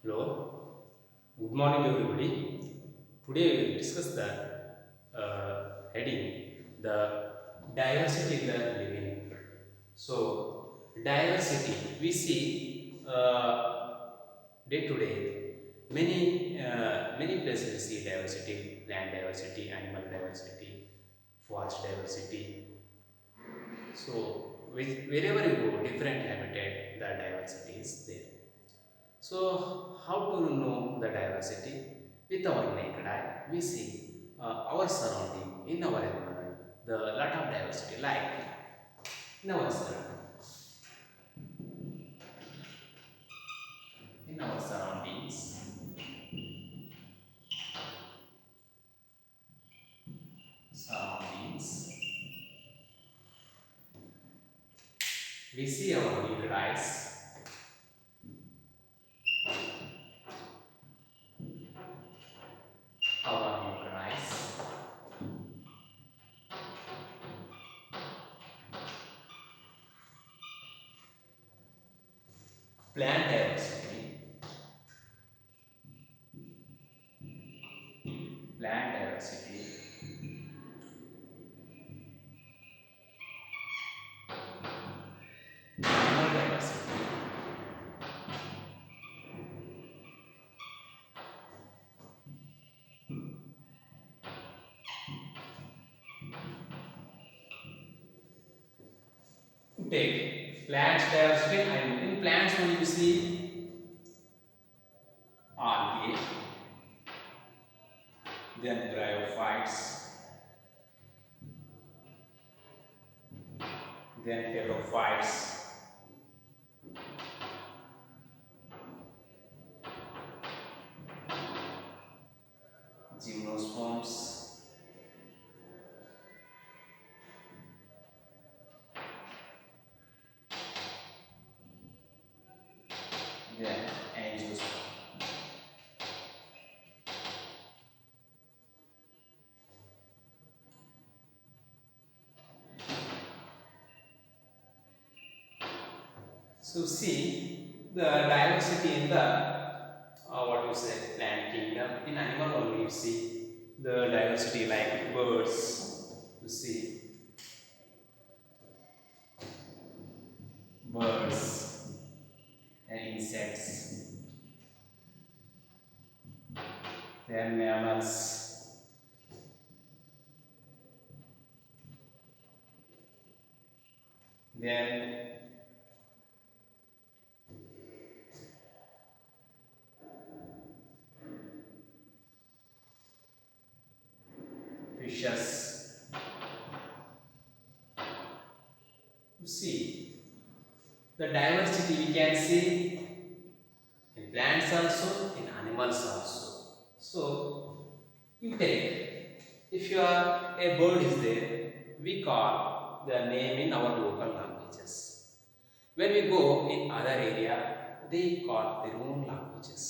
Hello, good morning everybody. Today we will discuss the heading the diversity we are living. So diversity we see day to day many places we see diversity, plant diversity, animal diversity, forest diversity. So wherever you go, different habitat, the diversity is there. So, how to know the diversity? With our naked eye, we see our surrounding, in our environment, the lot of diversity, like in our surroundings, surroundings, we see our naked eyes, our naked eyes, plant diversity, plant diversity, animal diversity, take plants diversity, and in plants when you see algae, then bryophytes, then pterophytes, gymnosperms, then angiosperm. So see the diversity in the what you say plant kingdom. In animal only you see the diversity like birds. You see birds and insects, then mammals, then fishes. You see the diversity we can see in plants also, in animals also. So you take, if you are a bird is there, we call the name in our local languages. When we go in other area, they call their own languages.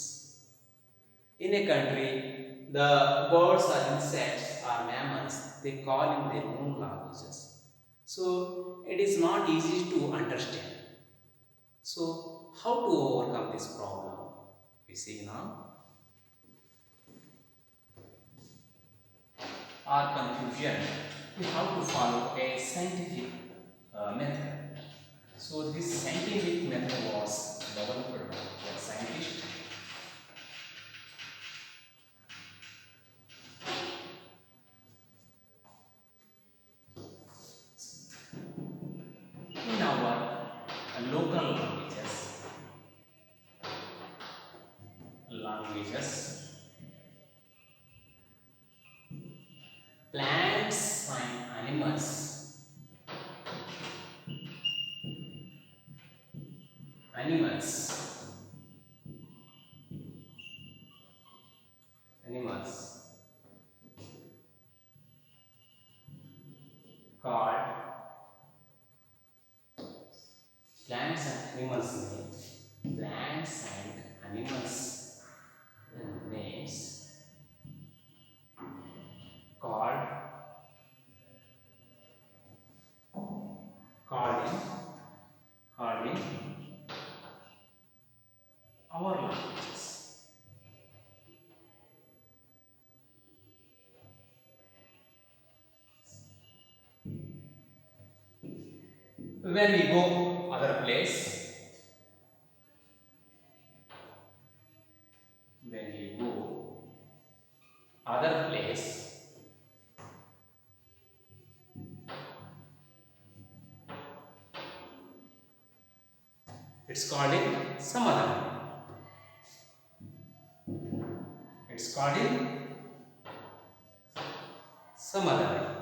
In a country, the birds or insects or mammals, they call in their own languages. So it is not easy to understand. So how to overcome this problem? We see now or confusion. We have to follow a scientific method. So this scientific method was developed by a scientist. In our local languages, plants and animals, animals called plants and animals name, plants and animals names called called in called in our languages. When we go other place, when we go other place, it's called in Samadhan. It's called in Samadhan.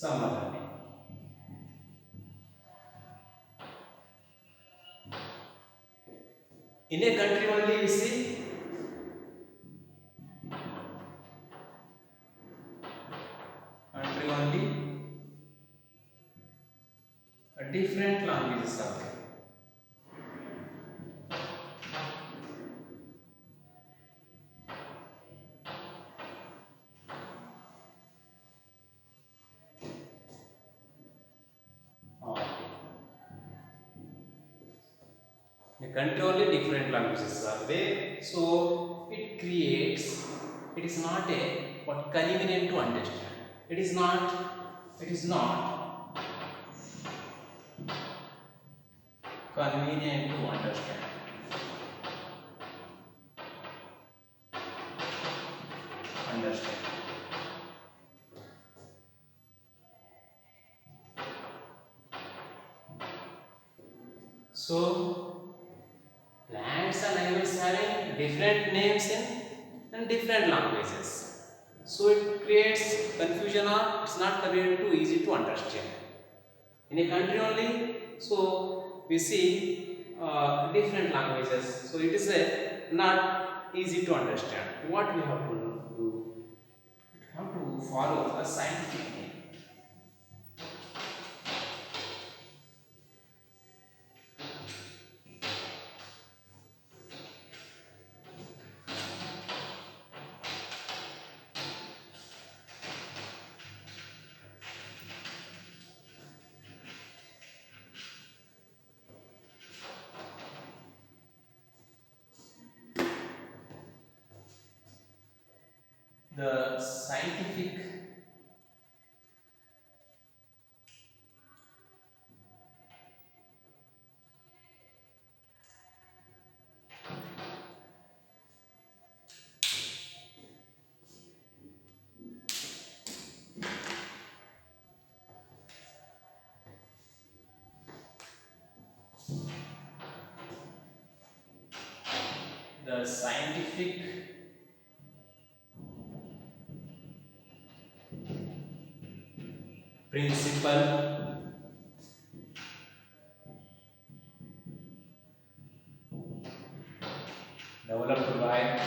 Samadhan. In a country only you see, country only, different languages are there. Okay. In a country only different languages are there. So it creates, it is not a what convenient to understand. It is not convenient to understand. Understand. So plants and animals having different names in and different languages. So it creates confusion or it's not convenient to easy to understand. In a country only, so we see different languages. So it is not easy to understand. What we have to do? We have to follow a scientific name. The scientific the scientific principle developed by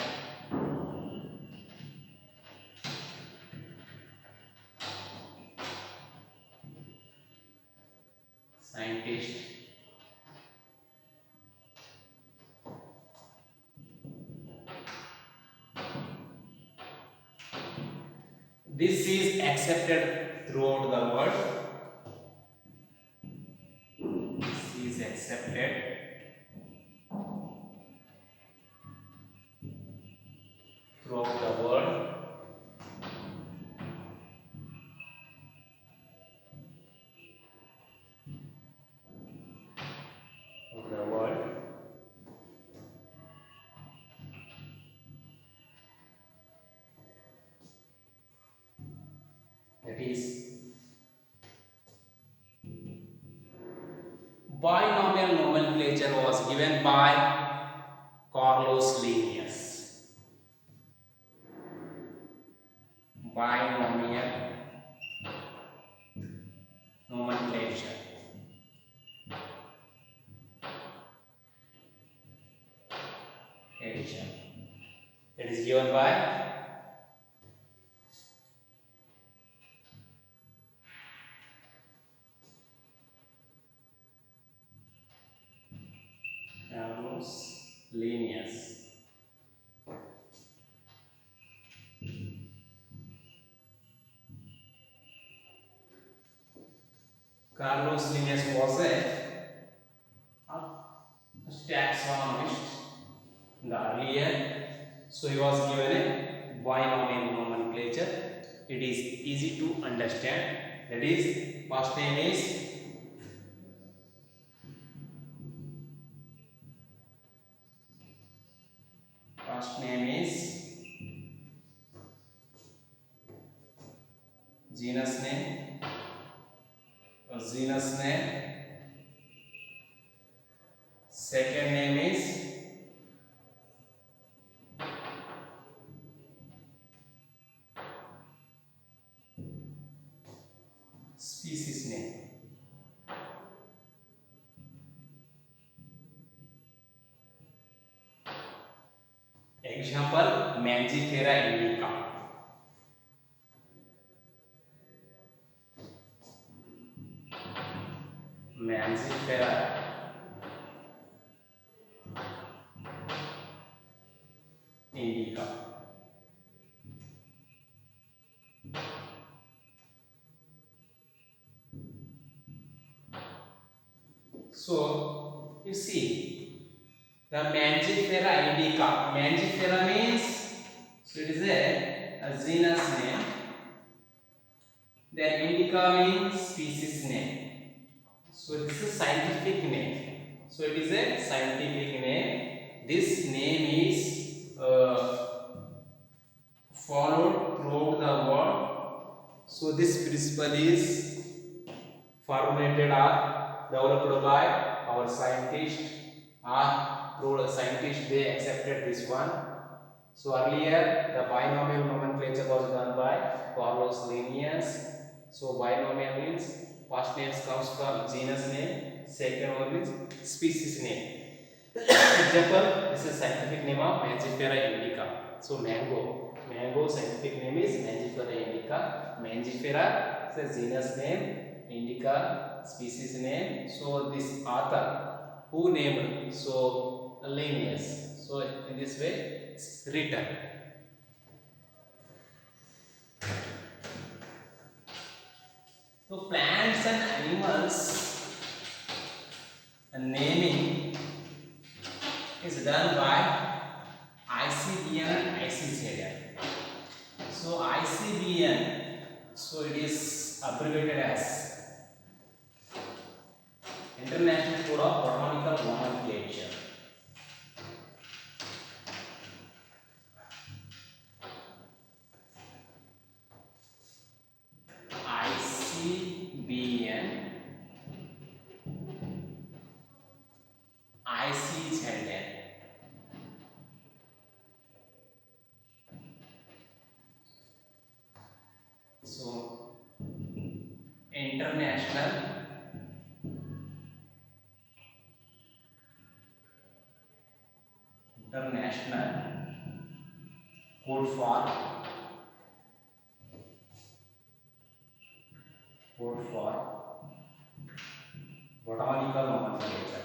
scientists. This is accepted throughout the world. This is accepted throughout the world. Of the world. That is binomial nomenclature was given by Carlos Linnaeus. Binomial nomenclature. Edition. It is given by Carlos Linnaeus. Carlos Linnaeus was a taxonomist in the earlier. So he was given a binomial nomenclature. it is easy to understand. That is, first name is genus name, genus name. Second name is species name. Example, Mangifera indica. Mangifera indica. So you see the Mangifera indica. Mangifera means, so it is a genus name. Then indica means species name. So this is scientific name. So it is a scientific name. This name is followed throughout the world. So this principle is formulated or developed by our scientists, or through the scientists they accepted this one. So earlier the binomial nomenclature was done by Carlos Linnaeus. So binomial means first name comes from genus name, second one is species name. Example, this is scientific name of Mangifera indica. So mango scientific name is Mangifera indica. Mangifera is a genus name, indica species name. So this author who named, so Linnaeus. So in this way it's written. So plants and animals naming is done by ICBN and ICZN. So ICBN, so it is abbreviated as International Code of Botanical Nomenclature. ICBN, ICZN. So International Code for Botanical Nomenclature.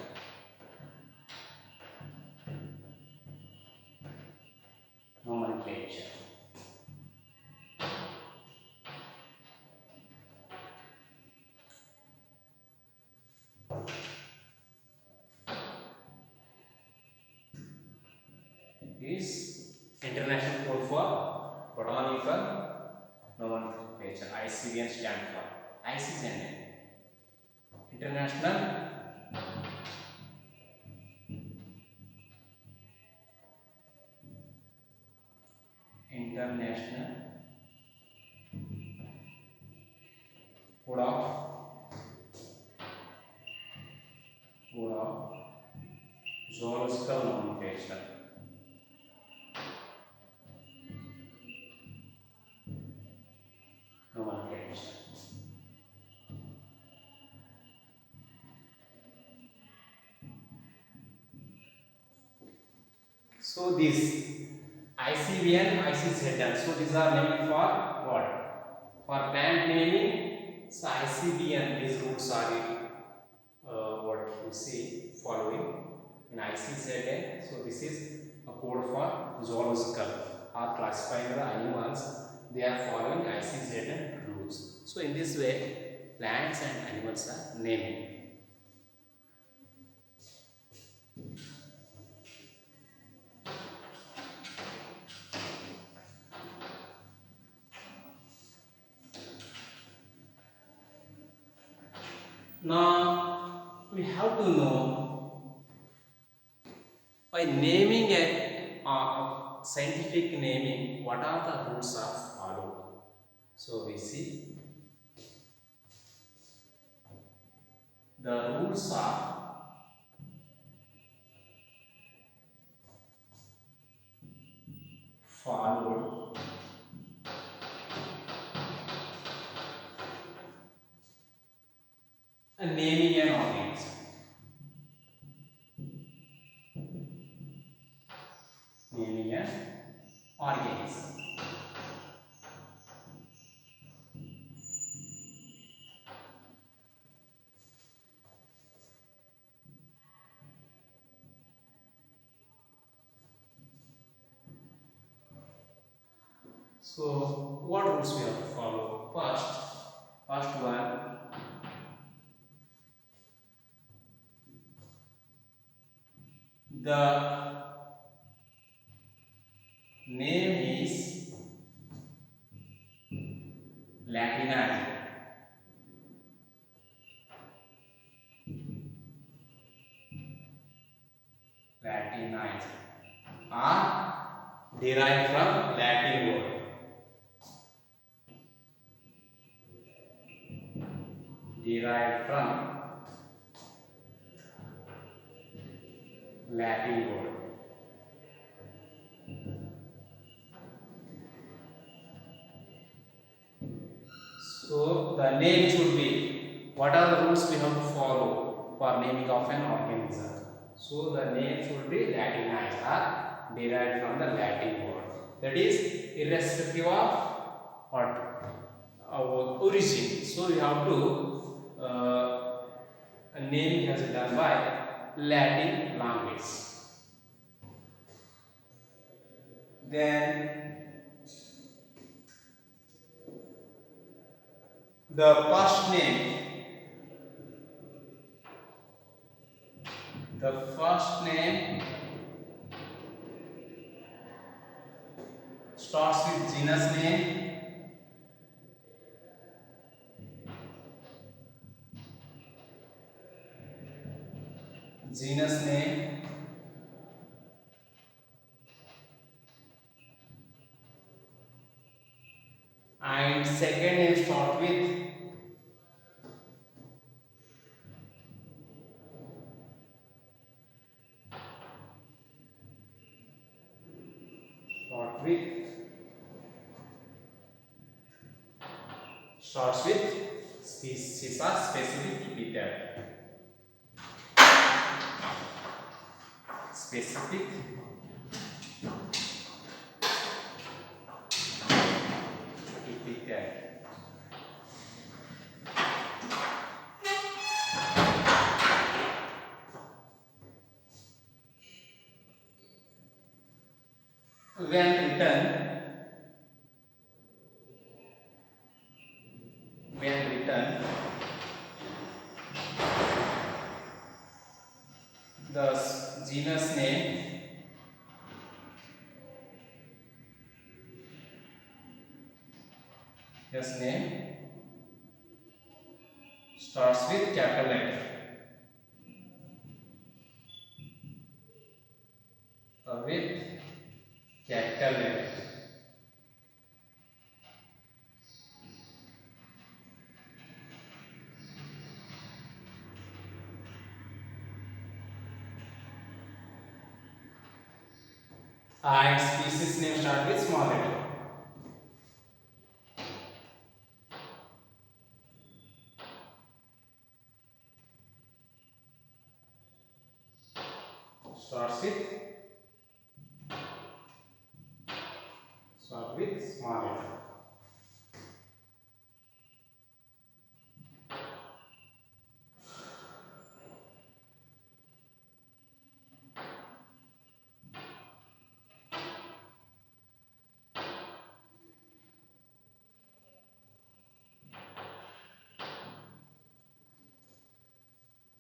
Is International Code for Botanical Nomenclature. ICBN stand for ICZN. International Code of Zoological Nomenclature. So this ICBN, ICZN. So these are named for what? For plant naming. So ICBN, these roots are what you see following in ICZN. So this is a code for zoological or classifying the animals. They are following ICZN rules. So in this way, plants and animals are named. Now we have to know by naming a scientific naming what are the rules are followed. So we see the rules are followed in naming an organism. Naming an organism. So what rules we have to follow? First one, the name is Latinized. Latinized or derived from Latin word. Derived from Latin word. So the name should be, what are the rules we have to follow for naming of an organism? So the name should be Latinized or derived from the Latin word. That is irrespective of what our origin. So we have to a naming has been done by Latin language. Then the first name starts with genus name, genus name, and second name starts with species or specific epithet. Specific epithet. When written, the genus name starts with capital letter. With capital letter. And species name start with small letter. Starts with small letter.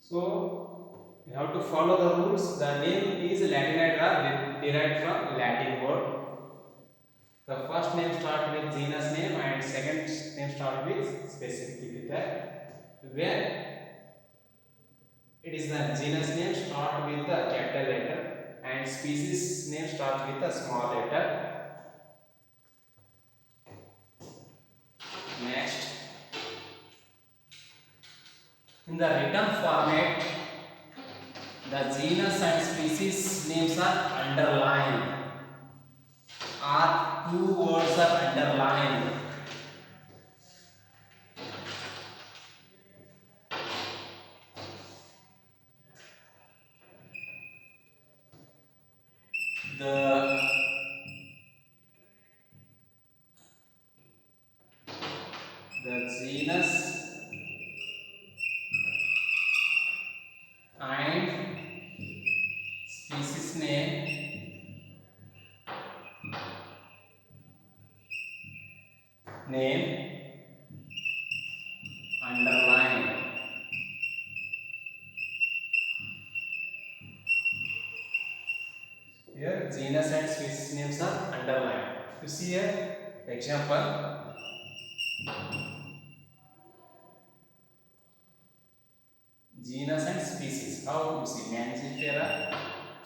So you have to follow the rules. The name is Latinized or derived from Latin word. The first name start with genus name and second name start with specific epithet. Where It is the genus name start with the capital letter and species name start with a small letter. Next, in the written format, the genus and species names are underlined, or two words are underlined. The genus and species name underlined. Here genus and species names are underlined. You see here example. Genus and species. How you see Mangifera?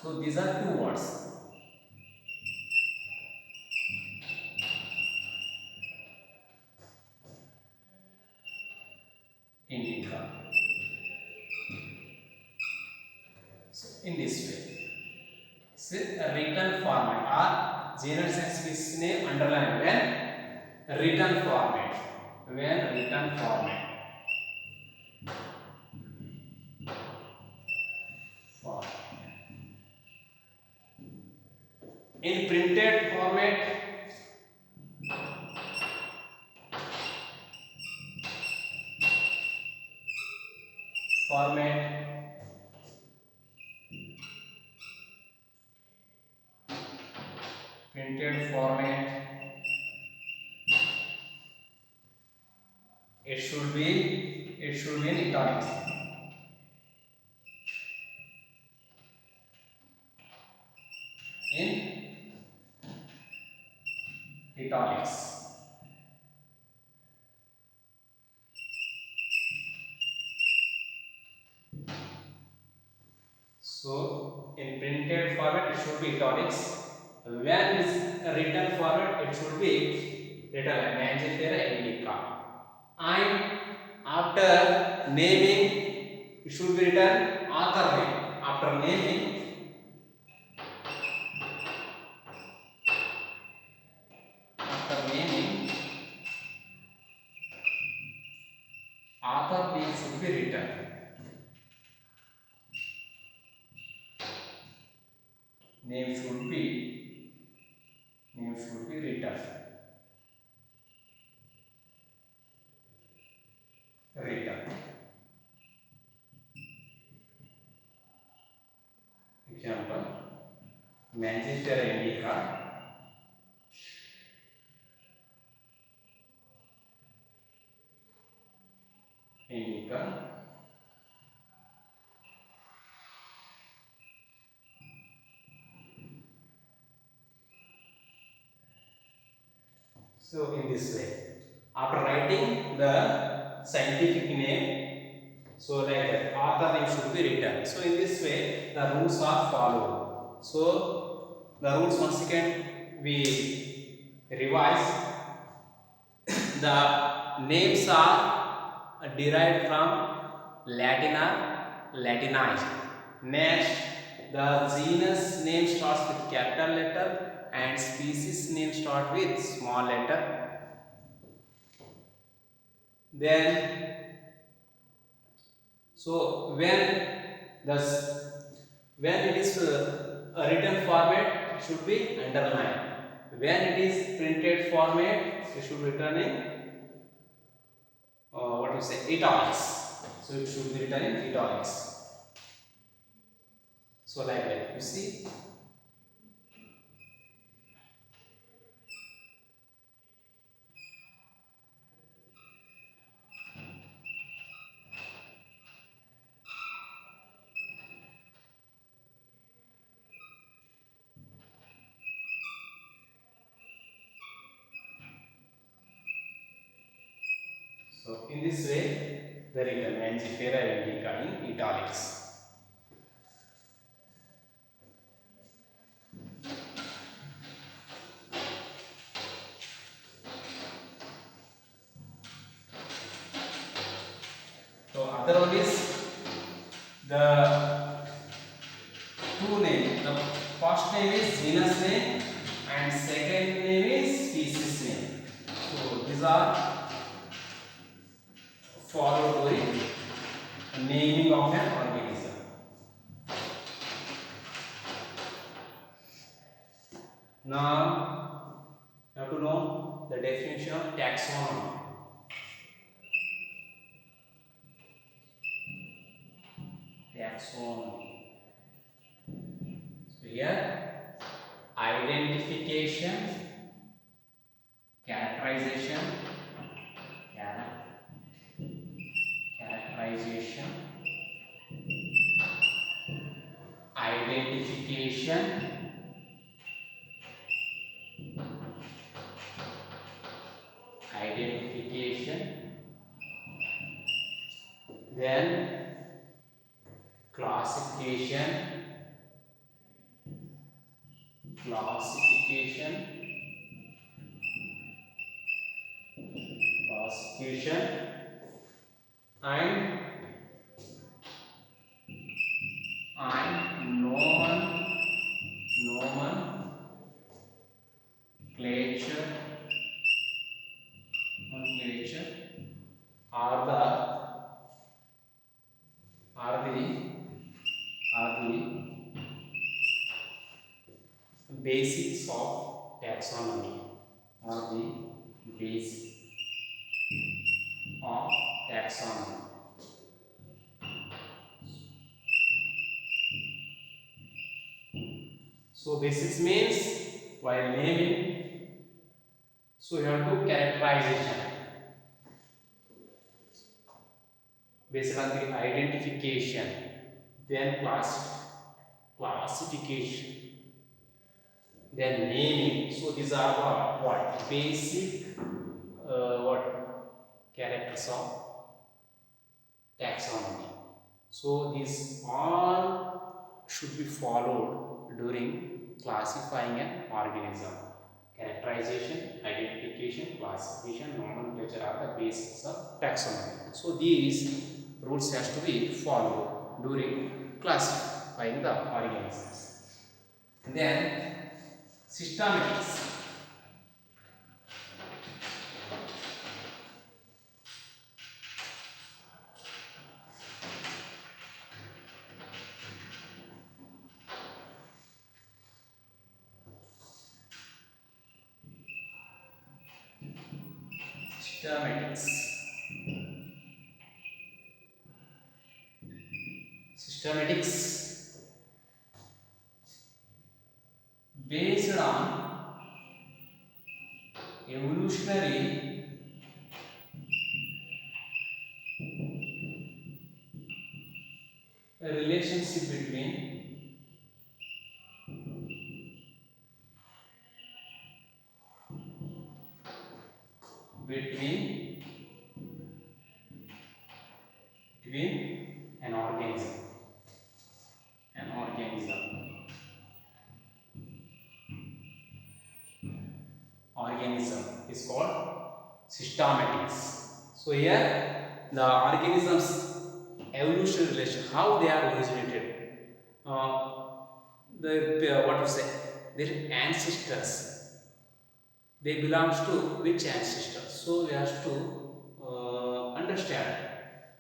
So these are two words. Indica. So in this way. So a written format or genus and species name underlined when written format. When written format. In printed format printed format it should be in italics. In italics. So in printed format it should be italics. When it is written format it should be written like Mangifera indica. And after naming it should be written author name. After naming author name should be written. Name should be written. Example: Mangifera indica. So in this way, after writing the scientific name, so like that author name should be written. So in this way, the rules are followed. So the rules once again we revise. The names are derived from Latin or Latinized. Next, the genus name starts with capital letter and species name start with small letter. Then, so the when it is a written format, it should be underlined. When it is printed format, it should be written in what you say italics. So it should be written in italics. So like that, you see. So in this way, the written Mangifera indica in italics. other one is the two name. The first name is genus name and second name is species name. So these are followed during naming of an organism. Now you have to know the definition of taxonomy. Taxonomy. So here, identification, characterization, characterization, identification, then classification, and nomenclature are the basics of taxonomy. Are the basics of taxonomy. So basics means while naming, so you have to characterization based on the identification, then classification, then naming. So these are what basic characters of taxonomy. So these all should be followed during classifying an organism. Characterization, identification, classification, nomenclature are the basics of taxonomy. So these rules has to be followed during classifying the organisms. And then systematics. Systematics based on evolutionary relationship between an organism. Organism is called systematics. So here the organisms evolution relation, how they are originated. What to say? Their ancestors. They belongs to which ancestors? So we have to understand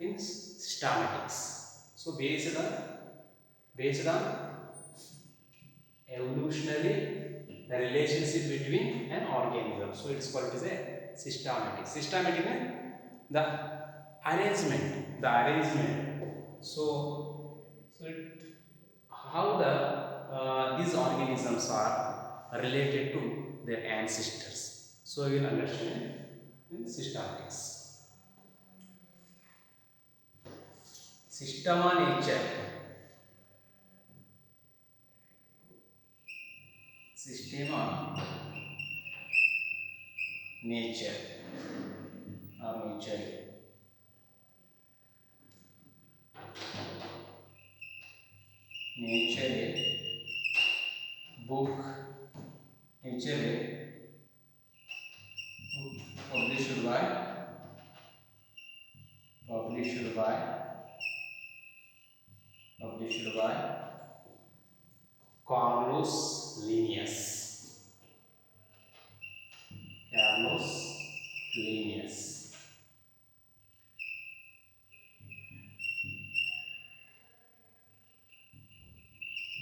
in systematics. So based on evolutionary the relationship between an organism. So it's called as a systematic. Systematic means the arrangement. So how these organisms are related to their ancestors. So you will understand in systematics. Systema nature. Systema nature or nature. Nature book. Nature published by published by Carlos Linnaeus. Carlos Linnaeus.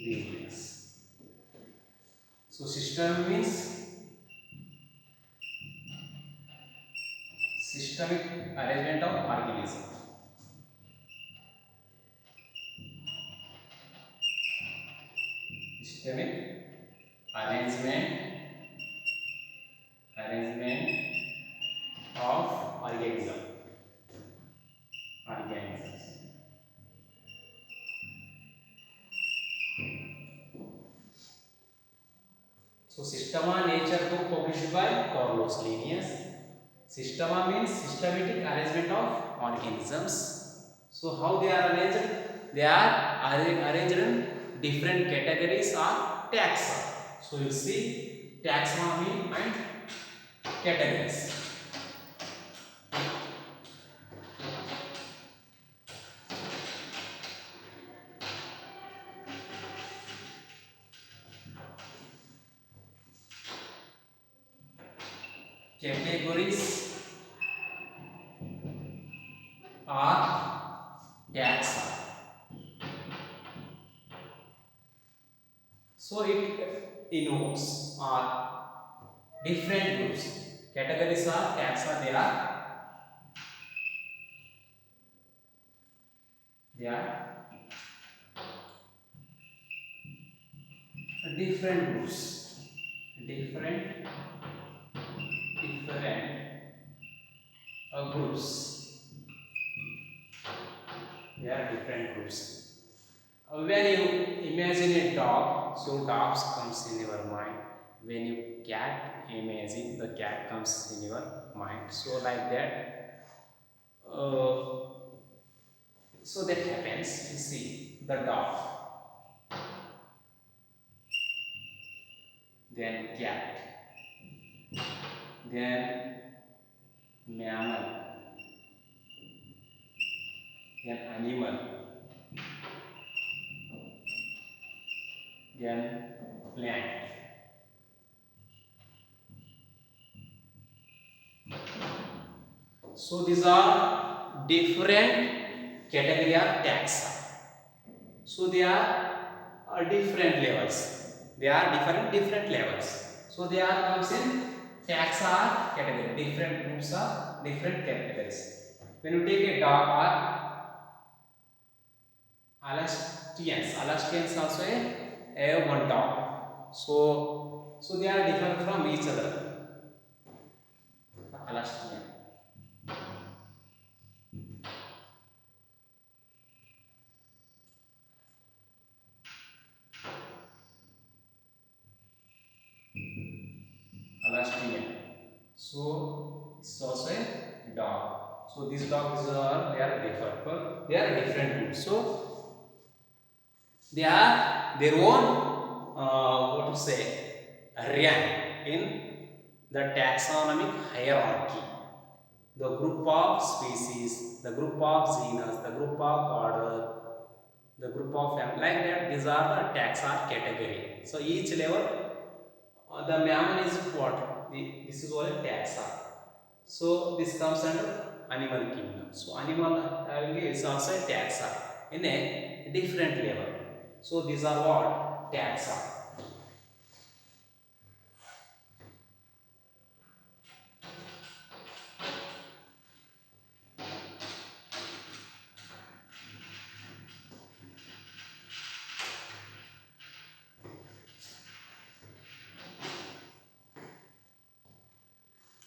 Linnaeus. So system means systemic arrangement of organism. Systemic arrangement of organisms. So Systema Nature book published by Carlos Linnaeus. Systema means systematic arrangement of organisms. So how they are arranged? They are arranged in different categories or taxa. So you see taxonomy and categories. Categories are taxa. So it invokes different groups. Categories are taxa. They are different groups. Different groups. They are different groups. When you imagine a dog, so dogs comes in your mind. When you cat imagine, the cat comes in your mind. So like that. So that happens. You see the dog, then cat, then mammal, then animal, then plant. So these are different category of taxa. So they are different levels. They are different levels. So they are comes in taxa category. Different groups are different categories. When you take a dog or Alastians also a one dog. So they are different from each other. Alastian. Alastian. So it's also a dog. So these dogs are they are different, but they are different groups. So they are their own what to say rank in the taxonomic hierarchy. The group of species, the group of genus, the group of order, the group of family, like that. These are the taxa category. So each level, the mammal is what? This is all taxa. So this comes under animal kingdom. So animal is also a taxa in a different level. So these are what? Taxa.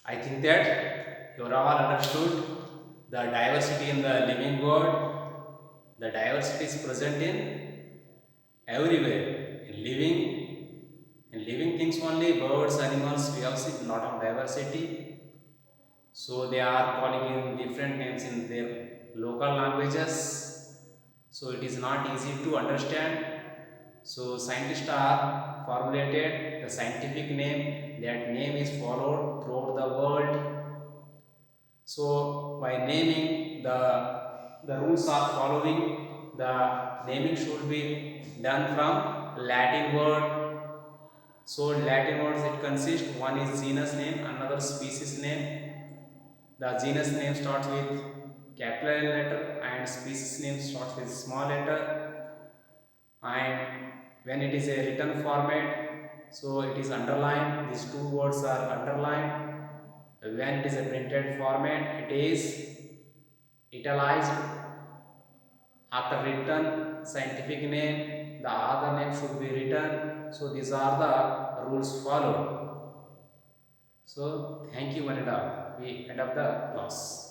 I think that you are all understood the diversity in the living world. The diversity is present in everywhere. In living things only, birds, animals, we have seen lot of diversity. So they are calling in different names in their local languages. So it is not easy to understand. So scientists are formulated the scientific name. That name is followed throughout the world. So by naming the rules are following the naming should be done from Latin word. So Latin words it consists, one is genus name, another species name. The genus name starts with capital letter and species name starts with small letter. And when it is a written format, so it is underlined. These two words are underlined. When it is a printed format, it is italicized. After written scientific name, the other name should be written. So these are the rules followed. So thank you, Manida. We end up the class.